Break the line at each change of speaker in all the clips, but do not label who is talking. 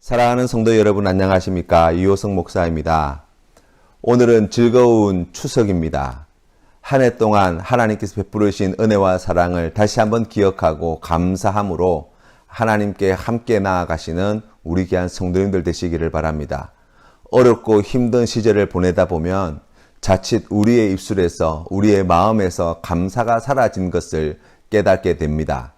사랑하는 성도 여러분 안녕하십니까? 이호성 목사입니다. 오늘은 즐거운 추석입니다. 한 해 동안 하나님께서 베푸르신 은혜와 사랑을 다시 한번 기억하고 감사함으로 하나님께 함께 나아가시는 우리 귀한 성도님들 되시기를 바랍니다. 어렵고 힘든 시절을 보내다 보면 자칫 우리의 입술에서 우리의 마음에서 감사가 사라진 것을 깨닫게 됩니다.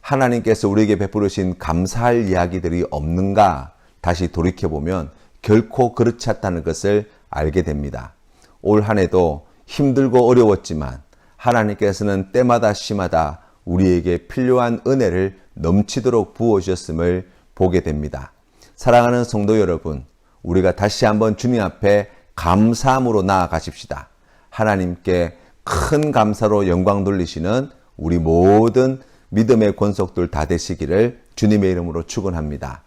하나님께서 우리에게 베푸르신 감사할 이야기들이 없는가 다시 돌이켜보면 결코 그렇지 않다는 것을 알게 됩니다. 올 한 해도 힘들고 어려웠지만 하나님께서는 때마다 시마다 우리에게 필요한 은혜를 넘치도록 부어주셨음을 보게 됩니다. 사랑하는 성도 여러분, 우리가 다시 한번 주님 앞에 감사함으로 나아가십시다. 하나님께 큰 감사로 영광 돌리시는 우리 모든 믿음의 권속들 다 되시기를 주님의 이름으로 축원합니다.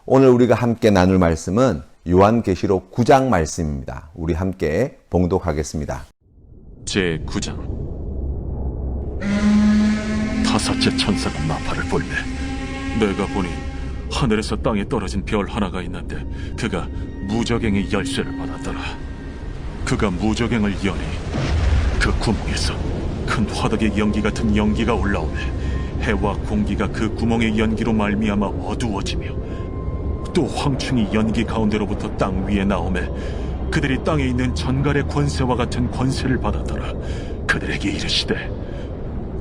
오늘 우리가 함께 나눌 말씀은 요한계시록 9장 말씀입니다. 우리 함께 봉독하겠습니다.
제9장. 다섯째 천사가 나팔을 불매 내가 보니 하늘에서 땅에 떨어진 별 하나가 있는데 그가 무저갱의 열쇠를 받았더라. 그가 무저갱을 여니 그 구멍에서 큰 화덕의 연기 같은 연기가 올라오매 해와 공기가 그 구멍의 연기로 말미암아 어두워지며 또 황충이 연기 가운데로부터 땅 위에 나오매 그들이 땅에 있는 전갈의 권세와 같은 권세를 받았더라. 그들에게 이르시되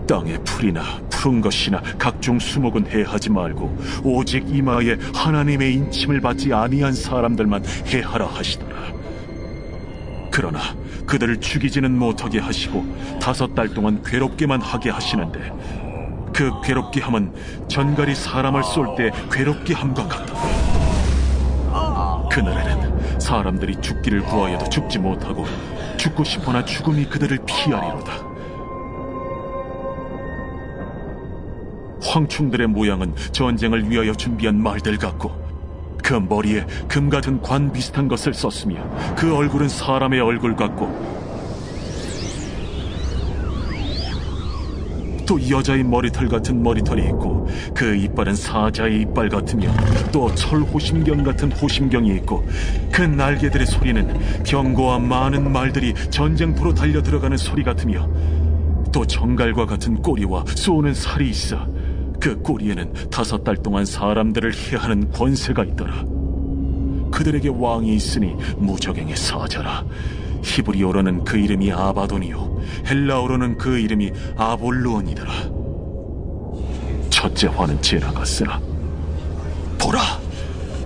땅의 풀이나 푸른 것이나 각종 수목은 해하지 말고 오직 이마에 하나님의 인침을 받지 아니한 사람들만 해하라 하시더라. 그러나 그들을 죽이지는 못하게 하시고 5달 동안 괴롭게만 하게 하시는데 그 괴롭게 함은 전갈이 사람을 쏠 때 괴롭게 함과 같다. 그날에는 사람들이 죽기를 구하여도 죽지 못하고 죽고 싶으나 죽음이 그들을 피하리로다. 황충들의 모양은 전쟁을 위하여 준비한 말들 같고 그 머리에 금 같은 관 비슷한 것을 썼으며 그 얼굴은 사람의 얼굴 같고 또 여자의 머리털 같은 머리털이 있고 그 이빨은 사자의 이빨 같으며 또 철호심경 같은 호심경이 있고 그 날개들의 소리는 병거와 많은 말들이 전쟁터로 달려 들어가는 소리 같으며 또 정갈과 같은 꼬리와 쏘는 살이 있어 그 꼬리에는 5달 동안 사람들을 해하는 권세가 있더라. 그들에게 왕이 있으니 무저갱의 사자라. 히브리어로는 그 이름이 아바돈이요 헬라어로는 그 이름이 아볼루온이더라. 첫째 화는 지나갔으나 보라,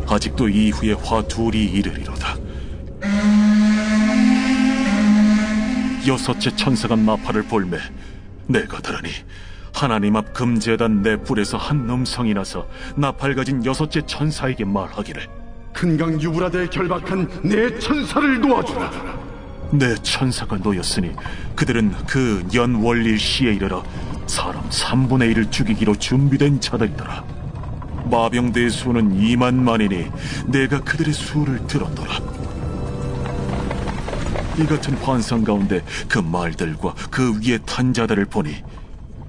아직도 이후에 화 둘이 이르리로다. 여섯째 천사가 나팔을 불매 내가 들으니 하나님 앞 금제단 네 뿔에서 한 음성이 나서 나팔 가진 여섯째 천사에게 말하기를
큰강 유브라데에 결박한 내 천사를 놓아주라.
내 천사가 놓였으니 그들은 그 연월일 시에 이르러 사람 3분의 1을 죽이기로 준비된 자들이더라. 마병대의 수는 2만만이니 내가 그들의 수를 들었더라. 이 같은 환상 가운데 그 말들과 그 위에 탄 자들을 보니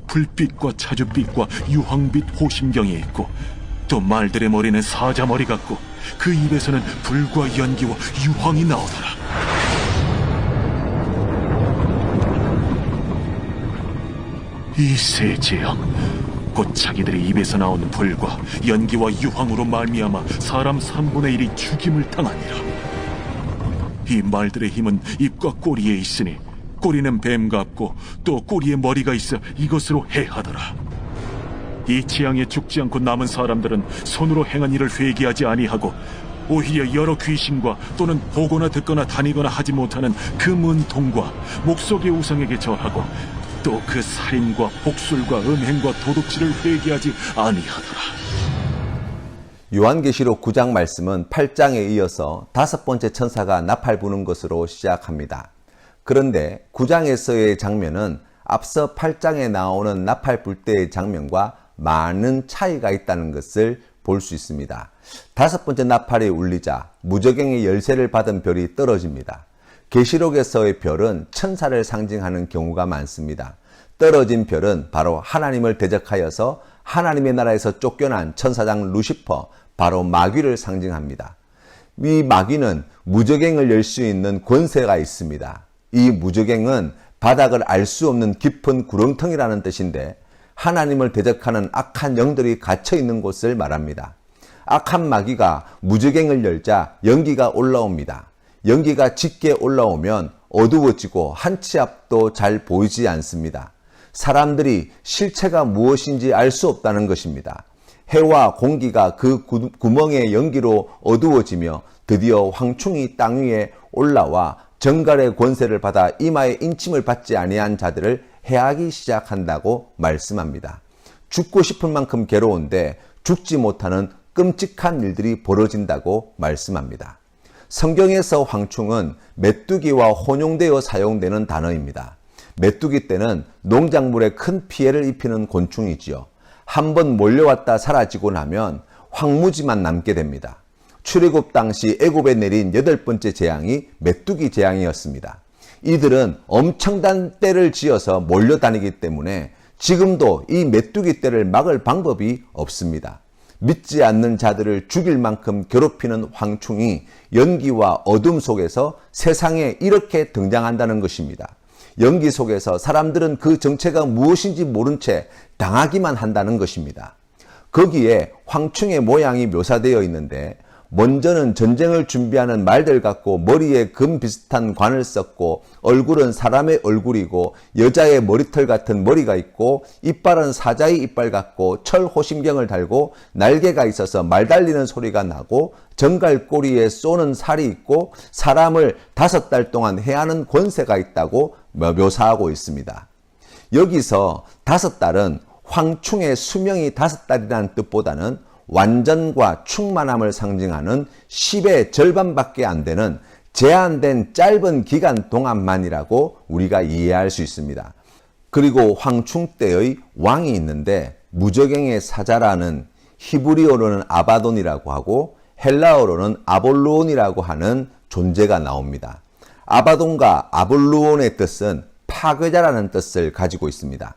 불빛과 자줏빛과 유황빛 호심경이 있고 또 말들의 머리는 사자머리 같고 그 입에서는 불과 연기와 유황이 나오더라. 이 세 재앙 곧 자기들의 입에서 나오는 불과 연기와 유황으로 말미암아 사람 3분의 1이 죽임을 당하니라. 이 말들의 힘은 입과 꼬리에 있으니 꼬리는 뱀 같고 또 꼬리에 머리가 있어 이것으로 해하더라. 이 재앙에 죽지 않고 남은 사람들은 손으로 행한 일을 회개하지 아니하고 오히려 여러 귀신과 또는 보거나 듣거나 다니거나 하지 못하는 그 문통과 목석의 우상에게 절하고 또 그 살인과 복술과 음행과 도둑질을 회개하지 아니하더라.
요한계시록 9장 말씀은 8장에 이어서 5번째 천사가 나팔 부는 것으로 시작합니다. 그런데 9장에서의 장면은 앞서 8장에 나오는 나팔 불 때의 장면과 많은 차이가 있다는 것을 볼 수 있습니다. 5번째 나팔이 울리자 무저갱의 열쇠를 받은 별이 떨어집니다. 계시록에서의 별은 천사를 상징하는 경우가 많습니다. 떨어진 별은 바로 하나님을 대적하여서 하나님의 나라에서 쫓겨난 천사장 루시퍼, 바로 마귀를 상징합니다. 이 마귀는 무저갱을 열 수 있는 권세가 있습니다. 이 무저갱은 바닥을 알 수 없는 깊은 구렁텅이라는 뜻인데 하나님을 대적하는 악한 영들이 갇혀 있는 곳을 말합니다. 악한 마귀가 무저갱을 열자 연기가 올라옵니다. 연기가 짙게 올라오면 어두워지고 한 치 앞도 잘 보이지 않습니다. 사람들이 실체가 무엇인지 알 수 없다는 것입니다. 해와 공기가 그 구멍의 연기로 어두워지며 드디어 황충이 땅 위에 올라와 정갈의 권세를 받아 이마에 인침을 받지 아니한 자들을 해하기 시작한다고 말씀합니다. 죽고 싶은 만큼 괴로운데 죽지 못하는 끔찍한 일들이 벌어진다고 말씀합니다. 성경에서 황충은 메뚜기와 혼용되어 사용되는 단어입니다. 메뚜기 떼는 농작물에 큰 피해를 입히는 곤충이지요. 한번 몰려왔다 사라지고 나면 황무지만 남게 됩니다. 출애굽 당시 애굽에 내린 8번째 재앙이 메뚜기 재앙이었습니다. 이들은 엄청난 떼를 지어서 몰려다니기 때문에 지금도 이 메뚜기 떼를 막을 방법이 없습니다. 믿지 않는 자들을 죽일 만큼 괴롭히는 황충이 연기와 어둠 속에서 세상에 이렇게 등장한다는 것입니다. 연기 속에서 사람들은 그 정체가 무엇인지 모른 채 당하기만 한다는 것입니다. 거기에 황충의 모양이 묘사되어 있는데 먼저는 전쟁을 준비하는 말들 같고 머리에 금 비슷한 관을 썼고 얼굴은 사람의 얼굴이고 여자의 머리털 같은 머리가 있고 이빨은 사자의 이빨 같고 철 호심경을 달고 날개가 있어서 말 달리는 소리가 나고 정갈 꼬리에 쏘는 살이 있고 사람을 5달 동안 해하는 권세가 있다고 묘사하고 있습니다. 여기서 5달은 황충의 수명이 5달이라는 뜻보다는 완전과 충만함을 상징하는 10의 절반밖에 안 되는 제한된 짧은 기간 동안만이라고 우리가 이해할 수 있습니다. 그리고 황충 때의 왕이 있는데 무저갱의 사자라는 히브리어로는 아바돈이라고 하고 헬라어로는 아볼루온이라고 하는 존재가 나옵니다. 아바돈과 아볼루온의 뜻은 파괴자라는 뜻을 가지고 있습니다.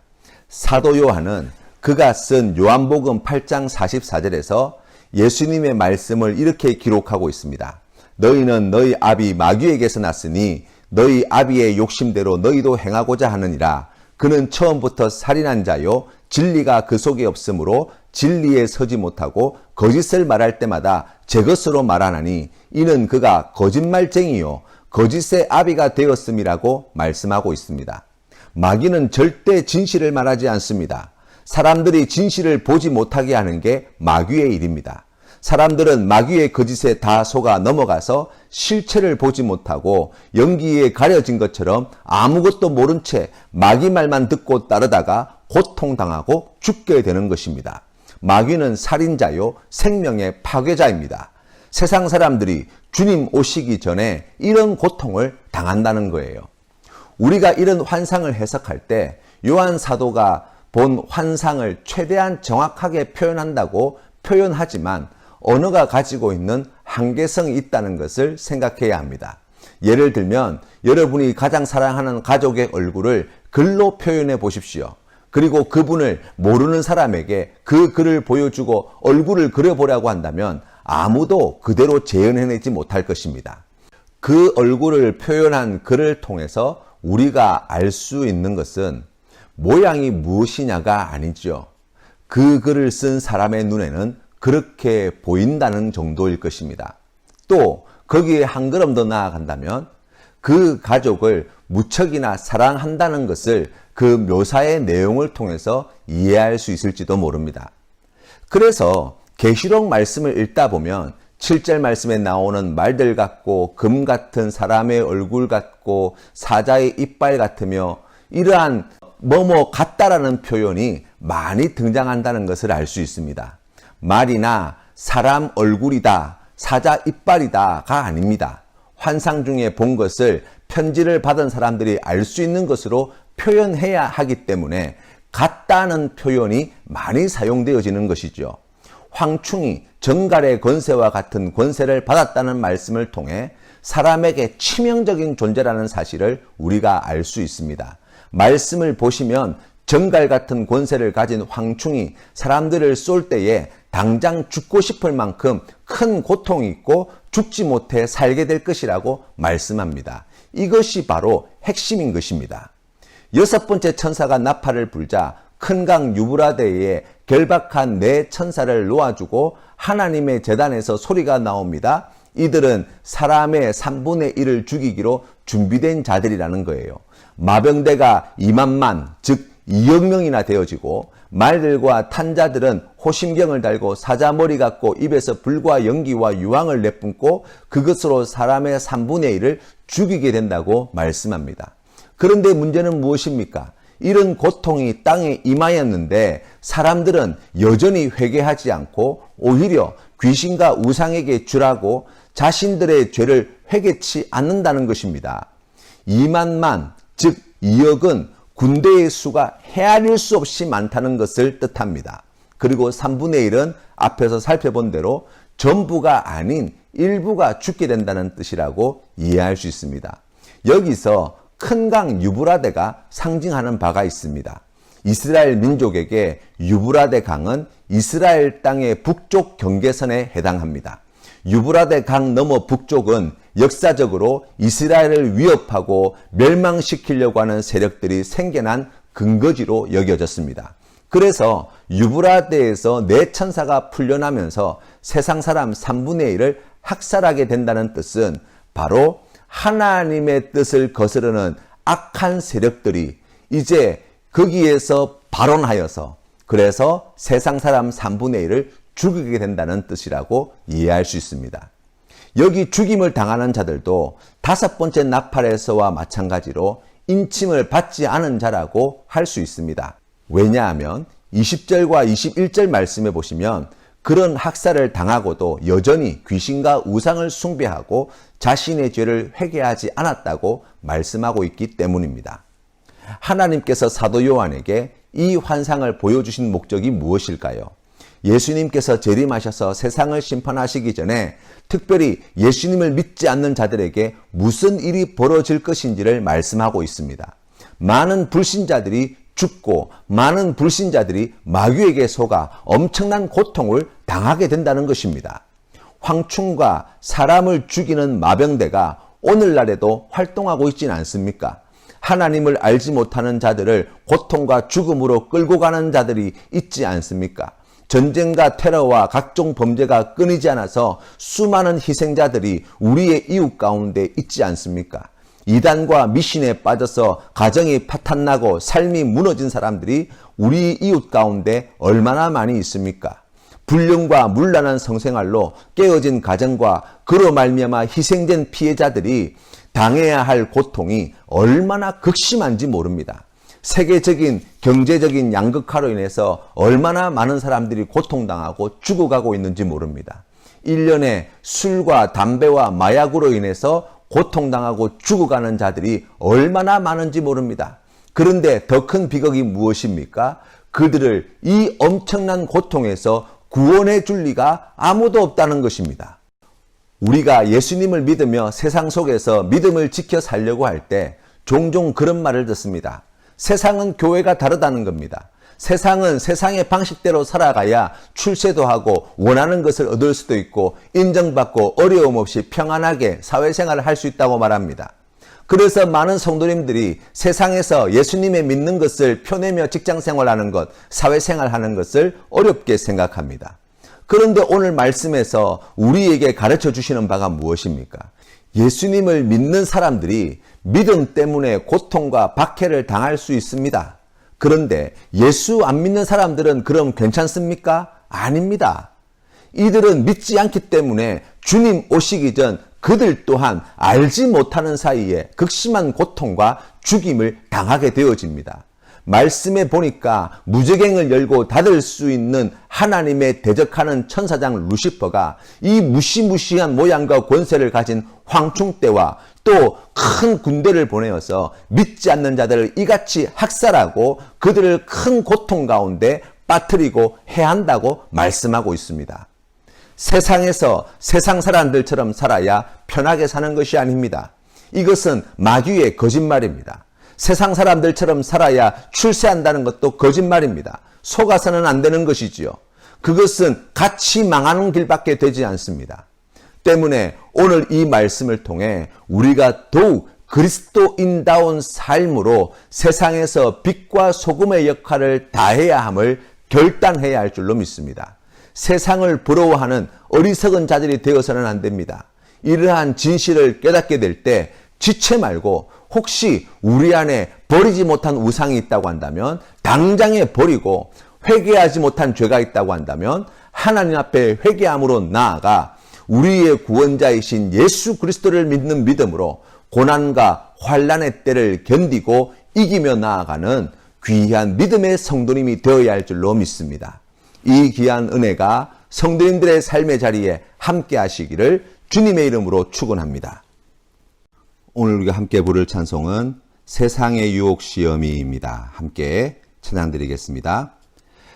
사도 요한은 그가 쓴 요한복음 8장 44절에서 예수님의 말씀을 이렇게 기록하고 있습니다. 너희는 너희 아비 마귀에게서 났으니 너희 아비의 욕심대로 너희도 행하고자 하느니라. 그는 처음부터 살인한 자요 진리가 그 속에 없으므로 진리에 서지 못하고 거짓을 말할 때마다 제 것으로 말하나니 이는 그가 거짓말쟁이요 거짓의 아비가 되었음이라고 말씀하고 있습니다. 마귀는 절대 진실을 말하지 않습니다. 사람들이 진실을 보지 못하게 하는 게 마귀의 일입니다. 사람들은 마귀의 거짓에 다 속아 넘어가서 실체를 보지 못하고 연기에 가려진 것처럼 아무것도 모른 채 마귀 말만 듣고 따르다가 고통당하고 죽게 되는 것입니다. 마귀는 살인자요 생명의 파괴자입니다. 세상 사람들이 주님 오시기 전에 이런 고통을 당한다는 거예요. 우리가 이런 환상을 해석할 때 요한 사도가 본 환상을 최대한 정확하게 표현한다고 표현하지만 언어가 가지고 있는 한계성이 있다는 것을 생각해야 합니다. 예를 들면 여러분이 가장 사랑하는 가족의 얼굴을 글로 표현해 보십시오. 그리고 그분을 모르는 사람에게 그 글을 보여주고 얼굴을 그려보라고 한다면 아무도 그대로 재현해내지 못할 것입니다. 그 얼굴을 표현한 글을 통해서 우리가 알 수 있는 것은 모양이 무엇이냐가 아니죠. 그 글을 쓴 사람의 눈에는 그렇게 보인다는 정도일 것입니다. 또 거기에 한 걸음 더 나아간다면 그 가족을 무척이나 사랑한다는 것을 그 묘사의 내용을 통해서 이해할 수 있을지도 모릅니다. 그래서 계시록 말씀을 읽다 보면 7절 말씀에 나오는 말들 같고 금 같은 사람의 얼굴 같고 사자의 이빨 같으며 이러한 뭐뭐 같다라는 표현이 많이 등장한다는 것을 알 수 있습니다. 말이나 사람 얼굴이다, 사자 이빨이다가 아닙니다. 환상 중에 본 것을 편지를 받은 사람들이 알 수 있는 것으로 표현해야 하기 때문에 같다는 표현이 많이 사용되어지는 것이죠. 황충이 정갈의 권세와 같은 권세를 받았다는 말씀을 통해 사람에게 치명적인 존재라는 사실을 우리가 알 수 있습니다. 말씀을 보시면 정갈 같은 권세를 가진 황충이 사람들을 쏠 때에 당장 죽고 싶을 만큼 큰 고통이 있고 죽지 못해 살게 될 것이라고 말씀합니다. 이것이 바로 핵심인 것입니다. 여섯 번째 천사가 나팔을 불자 큰 강 유브라데에 결박한 네 천사를 놓아주고 하나님의 제단에서 소리가 나옵니다. 이들은 사람의 3분의 1을 죽이기로 준비된 자들이라는 거예요. 마병대가 2만만, 즉 2억 명이나 되어지고 말들과 탄 자들은 호심경을 달고 사자머리 갖고 입에서 불과 연기와 유황을 내뿜고 그것으로 사람의 3분의 1을 죽이게 된다고 말씀합니다. 그런데 문제는 무엇입니까? 이런 고통이 땅에 임하였는데 사람들은 여전히 회개하지 않고 오히려 귀신과 우상에게 주라고 자신들의 죄를 회개치 않는다는 것입니다. 2만만, 즉 2억은 군대의 수가 헤아릴 수 없이 많다는 것을 뜻합니다. 그리고 3분의 1은 앞에서 살펴본 대로 전부가 아닌 일부가 죽게 된다는 뜻이라고 이해할 수 있습니다. 여기서 큰 강 유브라데가 상징하는 바가 있습니다. 이스라엘 민족에게 유브라데 강은 이스라엘 땅의 북쪽 경계선에 해당합니다. 유브라데 강 너머 북쪽은 역사적으로 이스라엘을 위협하고 멸망시키려고 하는 세력들이 생겨난 근거지로 여겨졌습니다. 그래서 유브라데에서 네 천사가 풀려나면서 세상 사람 3분의 1을 학살하게 된다는 뜻은 바로 하나님의 뜻을 거스르는 악한 세력들이 이제 거기에서 발원하여서 그래서 세상 사람 3분의 1을 죽이게 된다는 뜻이라고 이해할 수 있습니다. 여기 죽임을 당하는 자들도 다섯 번째 나팔에서와 마찬가지로 인침을 받지 않은 자라고 할 수 있습니다. 왜냐하면 20절과 21절 말씀해 보시면 그런 학살을 당하고도 여전히 귀신과 우상을 숭배하고 자신의 죄를 회개하지 않았다고 말씀하고 있기 때문입니다. 하나님께서 사도 요한에게 이 환상을 보여주신 목적이 무엇일까요? 예수님께서 재림하셔서 세상을 심판하시기 전에 특별히 예수님을 믿지 않는 자들에게 무슨 일이 벌어질 것인지를 말씀하고 있습니다. 많은 불신자들이 죽고 많은 불신자들이 마귀에게 속아 엄청난 고통을 당하게 된다는 것입니다. 황충과 사람을 죽이는 마병대가 오늘날에도 활동하고 있지는 않습니까? 하나님을 알지 못하는 자들을 고통과 죽음으로 끌고 가는 자들이 있지 않습니까? 전쟁과 테러와 각종 범죄가 끊이지 않아서 수많은 희생자들이 우리의 이웃 가운데 있지 않습니까? 이단과 미신에 빠져서 가정이 파탄나고 삶이 무너진 사람들이 우리 이웃 가운데 얼마나 많이 있습니까? 불륜과 문란한 성생활로 깨어진 가정과 그로 말미암아 희생된 피해자들이 당해야 할 고통이 얼마나 극심한지 모릅니다. 세계적인 경제적인 양극화로 인해서 얼마나 많은 사람들이 고통당하고 죽어가고 있는지 모릅니다. 1년에 술과 담배와 마약으로 인해서 고통당하고 죽어가는 자들이 얼마나 많은지 모릅니다. 그런데 더 큰 비극이 무엇입니까? 그들을 이 엄청난 고통에서 구원해 줄 리가 아무도 없다는 것입니다. 우리가 예수님을 믿으며 세상 속에서 믿음을 지켜 살려고 할 때 종종 그런 말을 듣습니다. 세상은 교회가 다르다는 겁니다. 세상은 세상의 방식대로 살아가야 출세도 하고 원하는 것을 얻을 수도 있고 인정받고 어려움 없이 평안하게 사회생활을 할 수 있다고 말합니다. 그래서 많은 성도님들이 세상에서 예수님의 믿는 것을 표내며 직장생활하는 것, 사회생활하는 것을 어렵게 생각합니다. 그런데 오늘 말씀에서 우리에게 가르쳐 주시는 바가 무엇입니까? 예수님을 믿는 사람들이 믿음 때문에 고통과 박해를 당할 수 있습니다. 그런데 예수 안 믿는 사람들은 그럼 괜찮습니까? 아닙니다. 이들은 믿지 않기 때문에 주님 오시기 전 그들 또한 알지 못하는 사이에 극심한 고통과 죽임을 당하게 되어집니다. 말씀에 보니까 무저갱을 열고 닫을 수 있는 하나님의 대적하는 천사장 루시퍼가 이 무시무시한 모양과 권세를 가진 황충대와 또 큰 군대를 보내어서 믿지 않는 자들을 이같이 학살하고 그들을 큰 고통 가운데 빠뜨리고 해한다고 말씀하고 있습니다. 세상에서 세상 사람들처럼 살아야 편하게 사는 것이 아닙니다. 이것은 마귀의 거짓말입니다. 세상 사람들처럼 살아야 출세한다는 것도 거짓말입니다. 속아서는 안 되는 것이지요. 그것은 같이 망하는 길밖에 되지 않습니다. 때문에 오늘 이 말씀을 통해 우리가 더욱 그리스도인다운 삶으로 세상에서 빛과 소금의 역할을 다해야 함을 결단해야 할 줄로 믿습니다. 세상을 부러워하는 어리석은 자들이 되어서는 안 됩니다. 이러한 진실을 깨닫게 될 때 지체 말고 혹시 우리 안에 버리지 못한 우상이 있다고 한다면 당장에 버리고 회개하지 못한 죄가 있다고 한다면 하나님 앞에 회개함으로 나아가 우리의 구원자이신 예수 그리스도를 믿는 믿음으로 고난과 환난의 때를 견디고 이기며 나아가는 귀한 믿음의 성도님이 되어야 할 줄로 믿습니다. 이 귀한 은혜가 성도님들의 삶의 자리에 함께 하시기를 주님의 이름으로 축원합니다. 오늘 우리가 함께 부를 찬송은 세상의 유혹 시험이입니다. 함께 찬양드리겠습니다.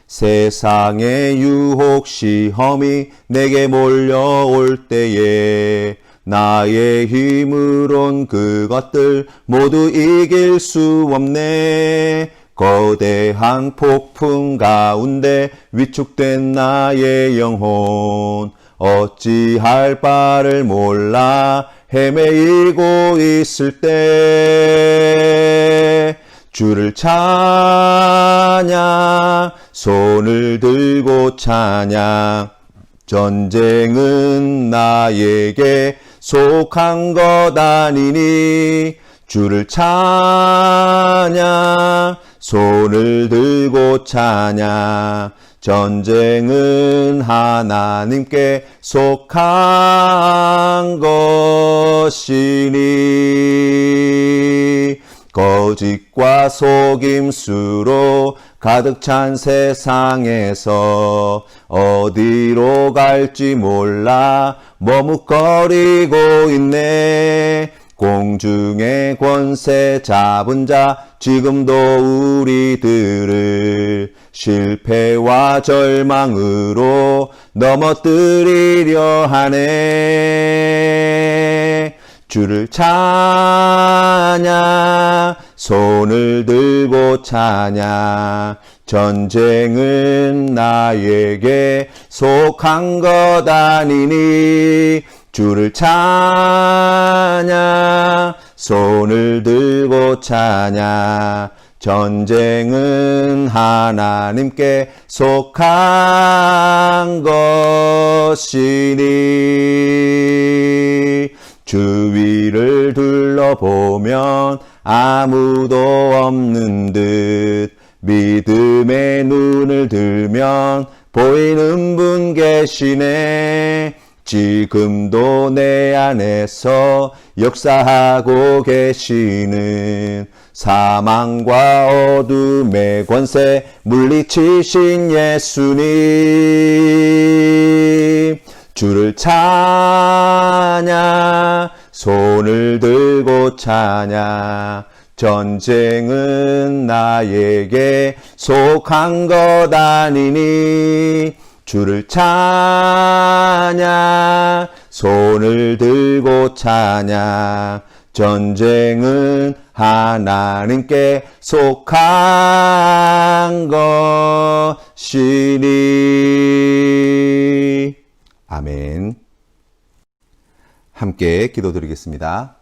세상의 유혹 시험이 내게 몰려올 때에 나의 힘으론 그것들 모두 이길 수 없네. 거대한 폭풍 가운데 위축된 나의 영혼 어찌할 바를 몰라 헤매이고 있을 때 주를 찬양 손을 들고 찬양 전쟁은 나에게 속한 것 아니니 주를 찬양 손을 들고 찬양 전쟁은 하나님께 속한 것이니 거짓과 속임수로 가득 찬 세상에서 어디로 갈지 몰라 머뭇거리고 있네. 공중의 권세 잡은 자 지금도 우리들을 실패와 절망으로 넘어뜨리려 하네. 주를 찬양 손을 들고 찬양 전쟁은 나에게 속한 것 아니니 주를 찬양 손을 들고 찬양 전쟁은 하나님께 속한 것이니 주위를 둘러보면 아무도 없는 듯 믿음의 눈을 들면 보이는 분 계시네. 지금도 내 안에서 역사하고 계시는 사망과 어둠의 권세 물리치신 예수님 주를 찬양 손을 들고 찬양 전쟁은 나에게 속한 것 아니니 주를 찬양 손을 들고 찬양 전쟁은 하나님께 속한 것이니 아멘. 함께 기도드리겠습니다.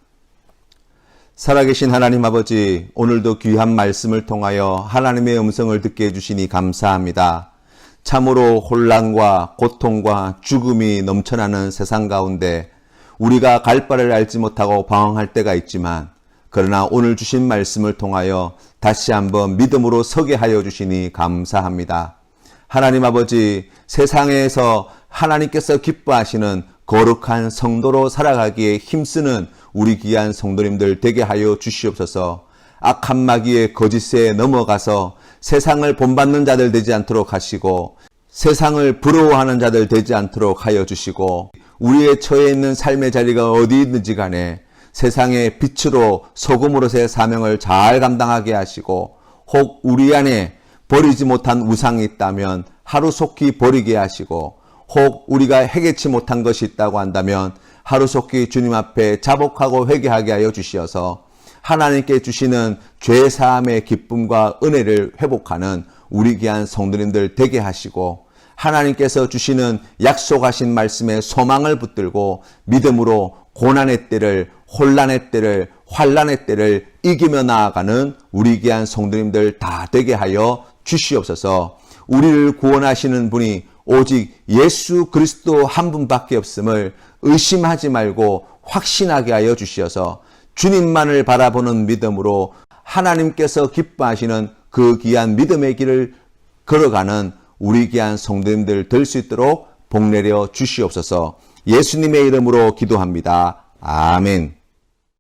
살아계신 하나님 아버지, 오늘도 귀한 말씀을 통하여 하나님의 음성을 듣게 해주시니 감사합니다. 참으로 혼란과 고통과 죽음이 넘쳐나는 세상 가운데 우리가 갈 바를 알지 못하고 방황할 때가 있지만 그러나 오늘 주신 말씀을 통하여 다시 한번 믿음으로 서게 하여 주시니 감사합니다. 하나님 아버지, 세상에서 하나님께서 기뻐하시는 거룩한 성도로 살아가기에 힘쓰는 우리 귀한 성도님들 되게 하여 주시옵소서. 악한 마귀의 거짓에 넘어가서 세상을 본받는 자들 되지 않도록 하시고 세상을 부러워하는 자들 되지 않도록 하여 주시고 우리의 처해 있는 삶의 자리가 어디 있는지 간에 세상의 빛으로 소금으로서의 사명을 잘 감당하게 하시고 혹 우리 안에 버리지 못한 우상이 있다면 하루속히 버리게 하시고 혹 우리가 해결치 못한 것이 있다고 한다면 하루속히 주님 앞에 자복하고 회개하게 하여 주시어서 하나님께 주시는 죄사함의 기쁨과 은혜를 회복하는 우리 귀한 성도님들 되게 하시고 하나님께서 주시는 약속하신 말씀에 소망을 붙들고 믿음으로 고난의 때를, 혼란의 때를, 환란의 때를 이기며 나아가는 우리 귀한 성도님들 다 되게 하여 주시옵소서. 우리를 구원하시는 분이 오직 예수 그리스도 한 분밖에 없음을 의심하지 말고 확신하게 하여 주시어서 주님만을 바라보는 믿음으로 하나님께서 기뻐하시는 그 귀한 믿음의 길을 걸어가는 우리 귀한 성도님들 될 수 있도록 복 내려 주시옵소서. 예수님의 이름으로 기도합니다. 아멘.